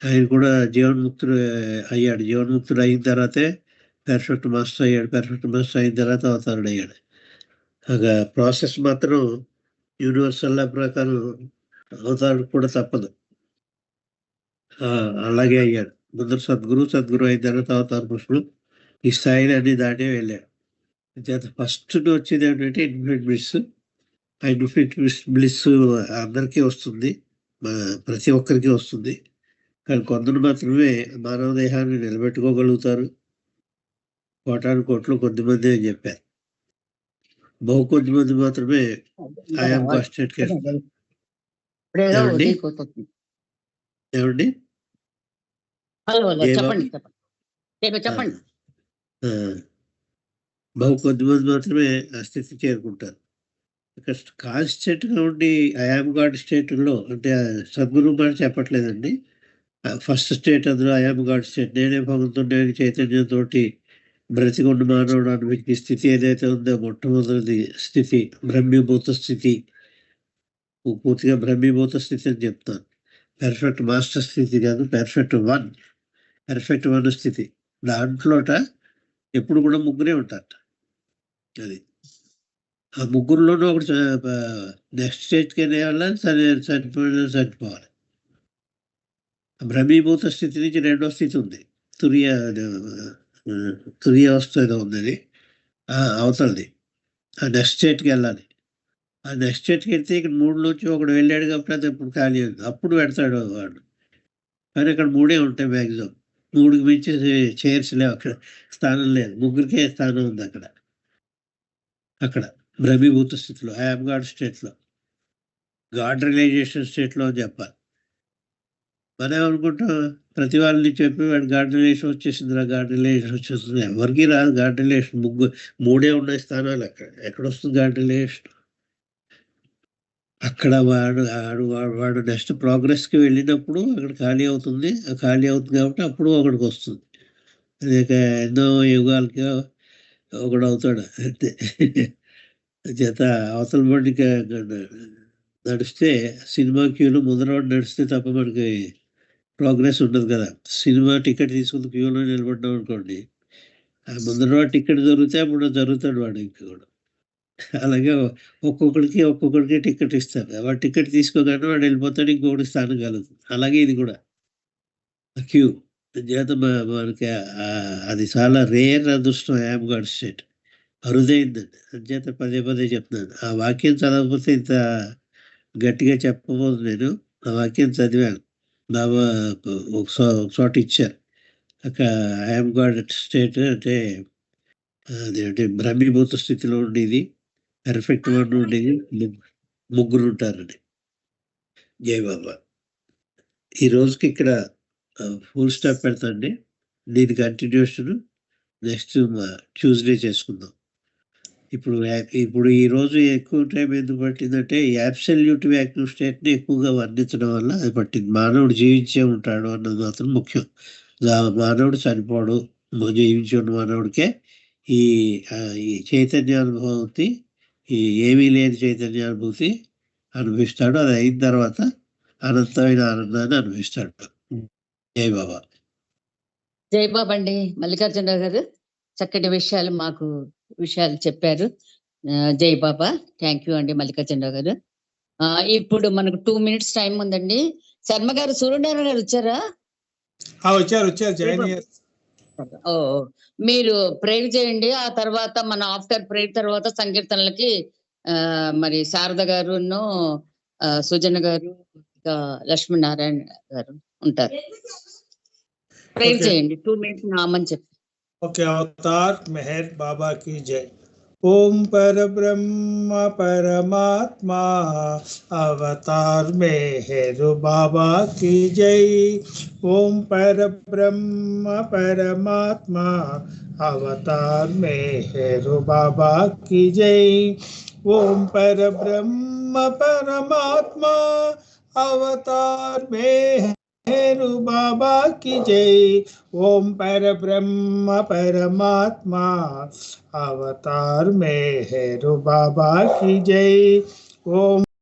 ఆయన కూడా జీవన్ముక్తుడు అయ్యాడు. జీవన్ముక్తుడు అయిన తర్వాతే పెర్ఫెక్ట్ మాస్టర్ అయ్యాడు. పెర్ఫెక్ట్ మాస్టర్ అయిన తర్వాత అవతారుడు అయ్యాడు. ప్రాసెస్ మాత్రం యూనివర్సల్ ప్రకారం అవతారుడు కూడా తప్పదు. అలాగే అయ్యాడు. ముందర సద్గురు అయిన తర్వాత అవతార పురుషుడు ఈ స్థాయిని అన్ని దాటే వెళ్ళాడు. చేత ఫస్ట్ వచ్చేది ఏంటంటే ఇన్ఫినిట్ బ్లిస్. ఆ ఇన్ఫినిట్ బ్లిస్ అందరికీ వస్తుంది, ప్రతి ఒక్కరికి వస్తుంది. కానీ కొందరు మాత్రమే మానవ దేహాన్ని నిలబెట్టుకోగలుగుతారు. కోటాను కొద్దిమంది అని చెప్పారు. కొద్ది మంది మాత్రమే ఆయాం కాన్స్టెంట్కి వెళ్తారు. ఏమండి కొద్ది మంది మాత్రమే ఆ స్థితి చేరుకుంటారు. కాన్స్టెంట్గా ఉండి ఐఆమ్ గాడ్ స్టేట్లో, అంటే సద్గురు మాట చెప్పట్లేదండి. ఫస్ట్ స్టేట్ అందులో ఐఆమ్ గాడ్ స్టేట్, నేనే భగవంతుడు చైతన్యంతో బ్రతికొండ మానవుడు అనుభవించే స్థితి ఏదైతే ఉందో మొట్టమొదటి స్థితి బ్రహ్మీభూత స్థితి. పూర్తిగా బ్రహ్మీభూత స్థితి అని చెప్తాను. పెర్ఫెక్ట్ మాస్టర్ స్థితి కాదు, పెర్ఫెక్ట్ వన్ స్థితి. దాంట్లోట ఎప్పుడు కూడా ముగ్గురే ఉంటారట. అది ఆ ముగ్గురులోనూ ఒకటి నెక్స్ట్ స్టేజ్కి వెళ్ళాలి, చనిపోవాలి. బ్రహ్మీభూత స్థితి నుంచి 2వ స్థితి ఉంది, తురియావస్థ ఏదో ఉంది, అది అవతలది. ఆ నెక్స్ట్ స్టేట్కి వెళ్ళాలి. ఆ నెక్స్ట్ స్టేట్కి వెళ్తే ఇక్కడ 3 నుంచి ఒకడు వెళ్ళాడు కాబట్టి అది ఇప్పుడు ఖాళీ ఉంది, అప్పుడు పెడతాడు వాడు. కానీ అక్కడ 3 ఉంటాయి మ్యాక్సిమం. 3కి మించి చైర్స్ లేవు, అక్కడ స్థానం లేదు, ముగ్గురికే స్థానం ఉంది అక్కడ బ్రహ్మీభూత స్థితిలో, ఐఆమ్ గాడ్ స్టేట్లో, గాడ్ రియలైజేషన్ స్టేట్లో అని చెప్పాలి. మనం అనుకుంటాం ప్రతి వాళ్ళని చెప్పి వాడు గాడ్ రిలేషన్ వచ్చేసిందిరా, గాడ్ రిలేషన్ వచ్చేస్తుంది. ఎవరికి రాదు గాడ్ రిలేషన్. 3 ఉన్నాయి స్థానాలు. ఎక్కడొస్తుంది గాడ్ రిలేషన్? అక్కడ వాడు నెక్స్ట్ ప్రోగ్రెస్కి వెళ్ళినప్పుడు అక్కడ ఖాళీ అవుతుంది. ఖాళీ అవుతుంది కాబట్టి అప్పుడు ఒకడికి వస్తుంది. అనేక ఎన్నో యుగాలకి ఒకడు అవుతాడు అంతే. చేత అవతల బండికి నడిస్తే సినిమా క్యూలో ముందర నడిస్తే తప్ప మనకి ప్రోగ్రెస్ ఉండదు కదా. సినిమా టికెట్ తీసుకుని క్యూలో నిలబడ్డాం అనుకోండి, ఆ ముందర వాడు టికెట్ దొరికితే అప్పుడు జరుగుతాడు వాడు ఇంక కూడా. అలాగే ఒక్కొక్కడికి టికెట్ ఇస్తారు. వాడు టికెట్ తీసుకోగానే వాడు వెళ్ళిపోతాడు, ఇంకొకటి స్థానం కలుగుతుంది. అలాగే ఇది కూడా క్యూ. అంచేత మనకి అది చాలా రేర్ అదృష్టం యామ్ గాడ్ స్టేట్. అరుదైందండి. అంచేత పదే పదే చెప్తున్నాను. ఆ వాక్యం చదవకపోతే ఇంత గట్టిగా చెప్పబోదు నేను. ఆ వాక్యం చదివాను. నా ఒక చోట ఇచ్చారు. ఐయామ్ గాడ్ స్టేట్ అంటే అదేంటి బ్రహ్మీభూత స్థితిలో ఉండేది, పెర్ఫెక్ట్ వన్ ఉండేది, ముగ్గురు ఉంటారండి. జై బాబా. ఈ రోజుకి ఇక్కడ ఫుల్ స్టాప్ పెడతాండి. దీని కంటిన్యూషన్ నెక్స్ట్ ట్యూస్డే చేసుకుందాం. ఇప్పుడు ఈరోజు ఎక్కువ టైం ఎందుకు పట్టిందంటే యాబ్సల్యూట్ వ్యాక్యూమ్ స్టేట్ని ఎక్కువగా వర్ణించడం వల్ల అది పట్టింది. మానవుడు జీవించే ఉంటాడు అన్నది మాత్రం ముఖ్యం. మానవుడు చనిపోడు, జీవించి ఉన్న మానవుడికే ఈ చైతన్యానుభూతి, ఈ ఏమీ లేని చైతన్యానుభూతి అనుభవిస్తాడు. అది అయిన తర్వాత అనంతమైన ఆనందాన్ని అనుభవిస్తాడు. జై బాబా. జై బాబా అండి. మల్లికార్జునరావు గారు చక్కటి విషయాలు చెప్పారు. జై బాబా. థ్యాంక్ యూ అండి మల్లికార్జునరావు గారు. ఇప్పుడు మనకు 2 minutes టైం ఉందండి. శర్మ గారు, సూర్యనారాయణ గారు వచ్చారా? వచ్చారు జాయిన్ అయ్యారు. మీరు ప్రేయర్ చేయండి. ఆ తర్వాత మన ఆఫ్టర్ ప్రేయర్ తర్వాత సంకీర్తనలకి మరి శారద గారును, సుజన గారు, ఇంకా లక్ష్మీనారాయణ గారు ఉంటారు. ప్రేయర్ చేయండి. 2 minutes నామని చెప్పి. ఓకే. అవతార్ మెహర్ బాబా की जय. ओम पर ब्रह्म परमात्मा अवतार मेहर बाबा की जय. ओम पर ब्रह्म परमात्मा अवतार मेहर बाबा की जय. ओम पर ब्रह्म परमात्मा अवतार मेहर बाबा की जय. ओम पर ब्रह्म परमात्मा अवतार मेहर बाबा की जय. ओम